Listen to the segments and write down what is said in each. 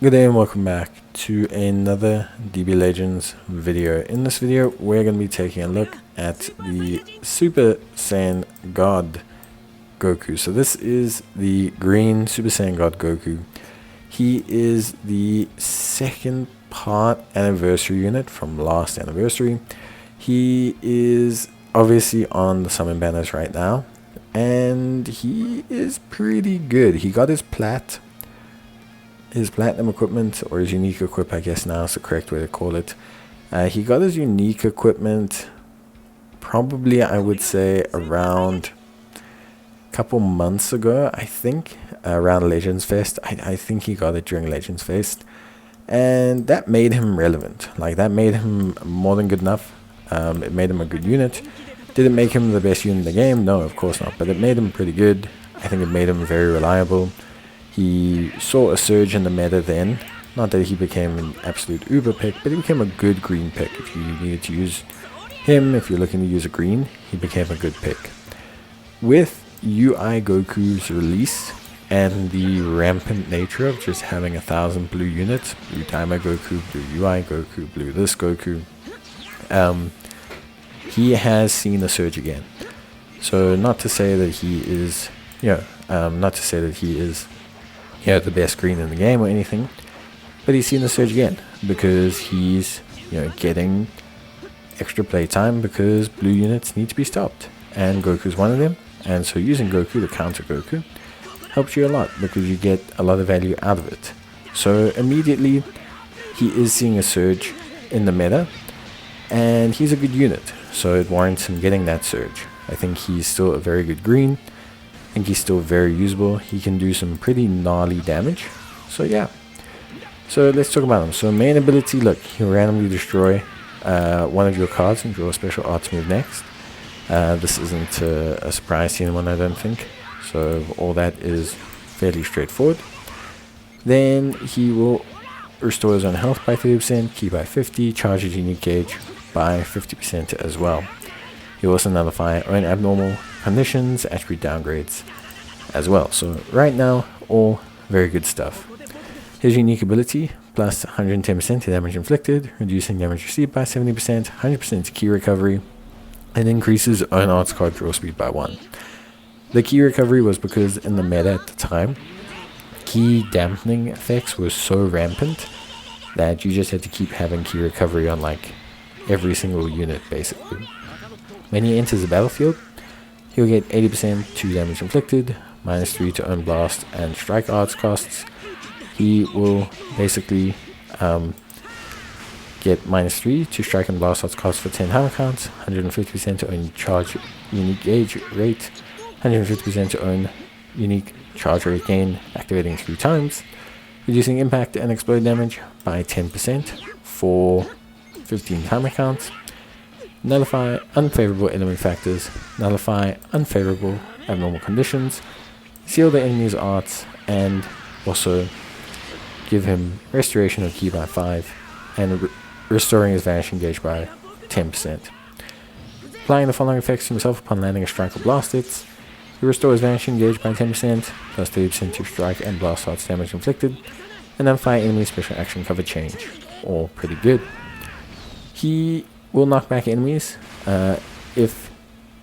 Good day and welcome back to another DB Legends video. In this video, we're going to be taking a look at the Super Saiyan God Goku. So this is the green Super Saiyan God Goku. He is the second part anniversary unit from last anniversary. He is obviously on the summon banners right now, and he is pretty good. He got his platinum equipment, or his unique equip, I guess now is the correct way to call it. He got his unique equipment probably, I would say, around a couple months ago, I think, around Legends Fest. I think he got it during Legends Fest, and that made him relevant. Like, that made him more than good enough. It made him a good unit. Did it make him the best unit in the game? No, of course not, but it made him pretty good. I think it made him very reliable. He saw a surge in the meta then. Not that he became an absolute uber pick, but he became a good green pick. If you needed to use him, if you're looking to use a green, he became a good pick. With UI Goku's release and the rampant nature of just having 1,000 blue units, blue Timer Goku, blue UI Goku, blue this Goku, he has seen a surge again. So not to say that he is, the best green in the game or anything, but he's seen the surge again because he's, getting extra play time because blue units need to be stopped, and Goku's one of them. And so using Goku to counter Goku helps you a lot because you get a lot of value out of it. So immediately he is seeing a surge in the meta, and he's a good unit, so it warrants him getting that surge. I think he's still a very good green. I think he's still very usable. He can do some pretty gnarly damage. So yeah. So let's talk about him. So main ability, look, he'll randomly destroy one of your cards and draw a special arts move next. This isn't a surprise to anyone, I don't think. So all that is fairly straightforward. Then he will restore his own health by 30%, ki by 50, charge his unique gauge by 50% as well. He'll also nullify own abnormal conditions, attribute downgrades as well. So right now, all very good stuff. His unique ability, plus 110% to damage inflicted, reducing damage received by 70%, 100% to key recovery, and increases own arts card draw speed by 1. The key recovery was because in the meta at the time, key dampening effects were so rampant that you just had to keep having key recovery on like every single unit basically. When he enters the battlefield, he'll get 80% to damage inflicted, -3 to own blast and strike arts costs. He will basically get -3 to strike and blast arts costs for 10 hammer counts, 150% to own charge unique gauge rate, 150% to own unique charge rate gain, activating 3 times, reducing impact and explode damage by 10% for 15 hammer counts. Nullify unfavorable element factors, nullify unfavorable abnormal conditions, seal the enemy's arts, and also give him restoration of ki by 5 and restoring his vanishing gauge by 10%. Applying the following effects to himself upon landing a strike or blast hits, he restores vanishing gauge by 10%, plus 30% to strike and blast arts damage inflicted, and nullify enemy special action cover change. All pretty good. He will knock back enemies if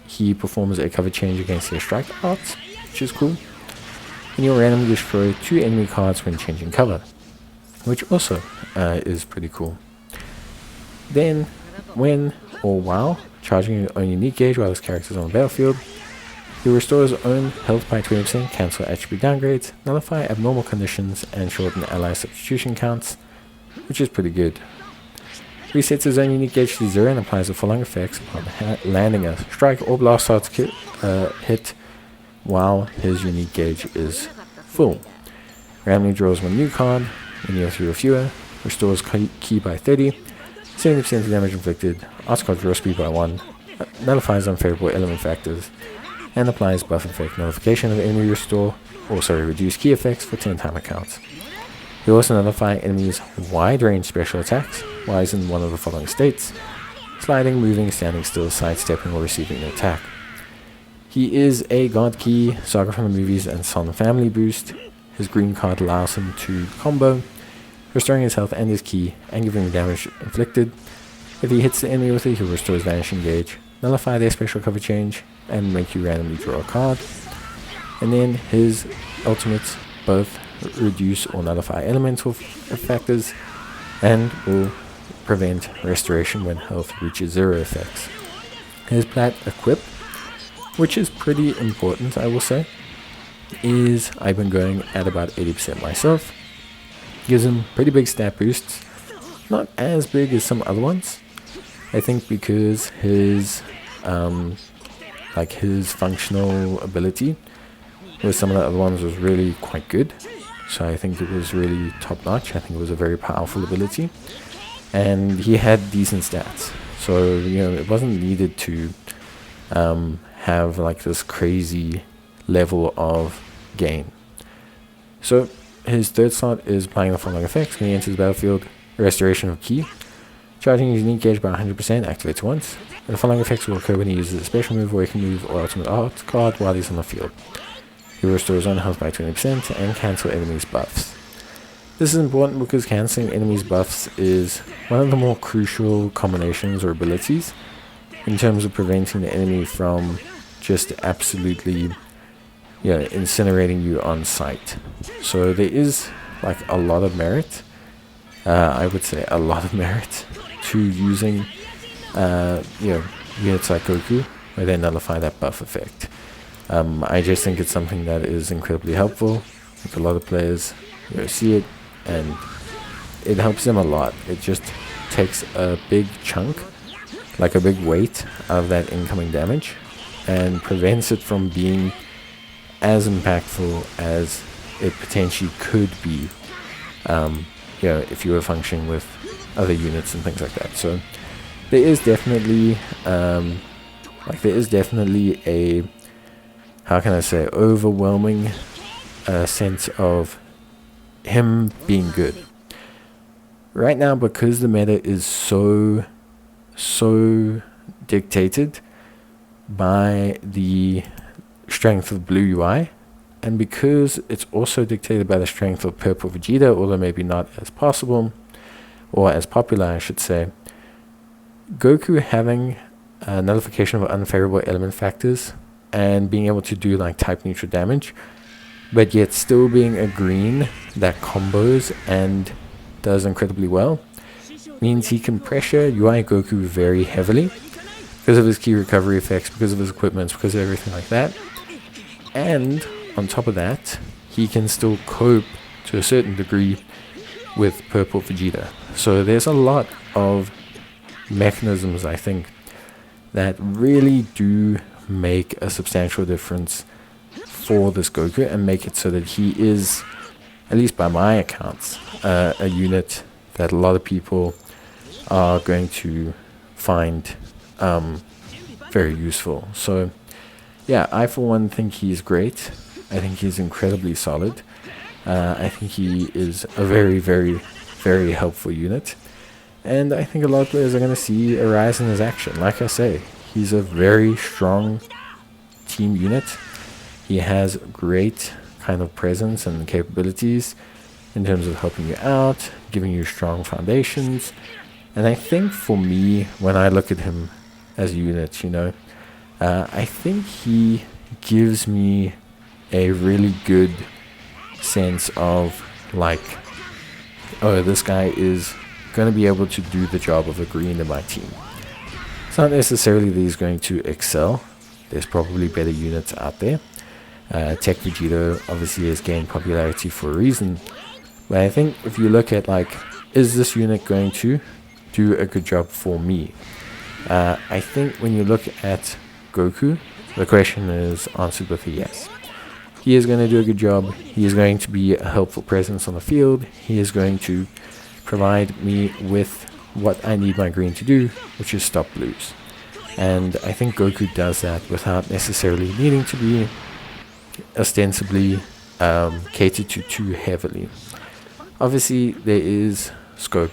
he performs a cover change against their strike arts, which is cool. And he'll randomly destroy 2 enemy cards when changing cover, which also is pretty cool. Then, when or while charging his own unique gauge while his character is on the battlefield, he'll restore his own health by 20%, cancel attribute downgrades, nullify abnormal conditions, and shorten ally substitution counts, which is pretty good. Resets his own unique gauge to 0 and applies the following effects upon landing a strike or blast arts hit while his unique gauge is full. Randomly draws 1 new card when you have 3 or fewer, restores ki by 30, 70% of damage inflicted, arts card draw speed by 1, nullifies unfavorable element factors, and applies buff effect nullification of enemy reduce key effects for 10 timer counts. He also nullify enemies' wide range special attacks, while he's in one of the following states: sliding, moving, standing still, sidestepping, or receiving an attack. He is a God Key, Saga from the Movies, and Son family boost. His green card allows him to combo restoring his health and his ki, and giving him damage inflicted. If he hits the enemy with it, he'll restore his vanishing gauge, nullify their special cover change, and make you randomly draw a card. And then his ultimates both reduce or nullify elemental factors and will prevent restoration when health reaches 0 effects. His plat equip, which is pretty important, I will say, is I've been going at about 80% myself. Gives him pretty big stat boosts, not as big as some other ones. I think because his his functional ability with some of the other ones was really quite good. So I think it was really top notch. I think it was a very powerful ability, and he had decent stats. So it wasn't needed to have like this crazy level of gain. So his third slot is applying the following effects when he enters the battlefield: restoration of ki, charging his unique gauge by 100%, activates once. And the following effects will occur when he uses a special move, awaken move, or ultimate art card while he's on the field. He will restore his own health by 20% and cancel enemies' buffs. This is important because cancelling enemies' buffs is one of the more crucial combinations or abilities in terms of preventing the enemy from just absolutely incinerating you on sight. So there is like a lot of merit, I would say a lot of merit to using units like Goku where they nullify that buff effect. I just think it's something that is incredibly helpful. I think a lot of players see it and it helps them a lot. It just takes a big chunk, like a big weight out of that incoming damage, and prevents it from being as impactful as it potentially could be if you were functioning with other units and things like that. So there is definitely a, how can I say, overwhelming sense of him being good right now, because the meta is so dictated by the strength of blue UI, and because it's also dictated by the strength of purple Vegeta, although maybe not as possible or as popular, I should say. Goku having a nullification of unfavorable element factors and being able to do like type neutral damage, but yet still being a green that combos and does incredibly well, means he can pressure UI Goku very heavily because of his key recovery effects, because of his equipment, because of everything like that. And on top of that, he can still cope to a certain degree with purple Vegeta. So there's a lot of mechanisms, I think, that really do make a substantial difference for this Goku and make it so that he is, at least by my accounts, a unit that a lot of people are going to find very useful. So yeah, I for one think he's great. I think he's incredibly solid. I think he is a very, very, very helpful unit. And I think a lot of players are going to see a rise in his action. Like I say, he's a very strong team unit. He has great kind of presence and capabilities in terms of helping you out, giving you strong foundations. And I think for me, when I look at him as a unit, I think he gives me a really good sense of like, oh, this guy is going to be able to do the job of a green in my team. It's not necessarily that he's going to excel. There's probably better units out there. Tech Vegeta obviously has gained popularity for a reason. But I think if you look at like, is this unit going to do a good job for me? I think when you look at Goku, the question is answered with a yes. He is going to do a good job. He is going to be a helpful presence on the field. He is going to provide me with what I need my green to do, which is stop blues. And I think Goku does that without necessarily needing to be ostensibly catered to too heavily. Obviously, there is scope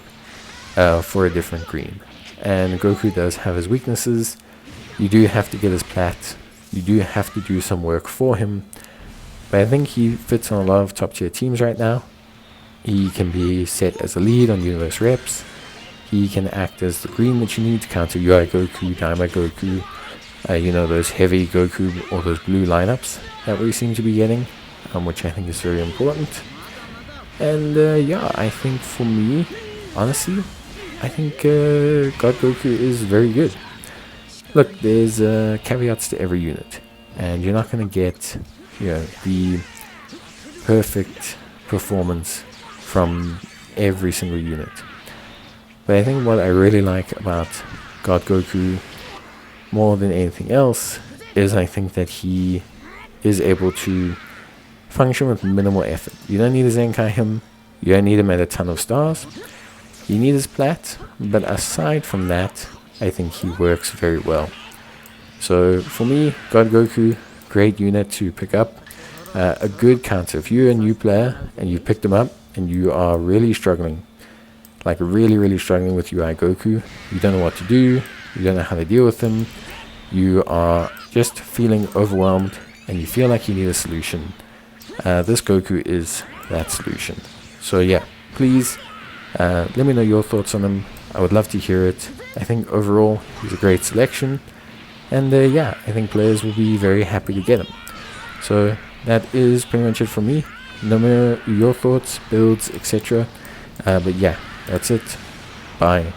for a different green. And Goku does have his weaknesses. You do have to get his plat. You do have to do some work for him. But I think he fits on a lot of top tier teams right now. He can be set as a lead on universe reps. He can act as the green that you need to counter UI Goku, Daima Goku, those heavy Goku or those blue lineups that we seem to be getting, which I think is very important. And I think for me, honestly, I think God Goku is very good. Look, there's caveats to every unit, and you're not going to get the perfect performance from every single unit. But I think what I really like about God Goku more than anything else is I think that he is able to function with minimal effort. You don't need a Zenkai him, you don't need him at a ton of stars, you need his plat, but aside from that, I think he works very well. So for me, God Goku, great unit to pick up. A good counter. If you're a new player and you picked him up and you are really struggling, like really struggling with UI Goku, you don't know what to do, you don't know how to deal with him, you are just feeling overwhelmed and you feel like you need a solution, this Goku is that solution. So yeah, please let me know your thoughts on him. I would love to hear it. I think overall he's a great selection, and I think players will be very happy to get him. So that is pretty much it from me. Let me know your thoughts, builds, etc. But yeah, that's it. Bye.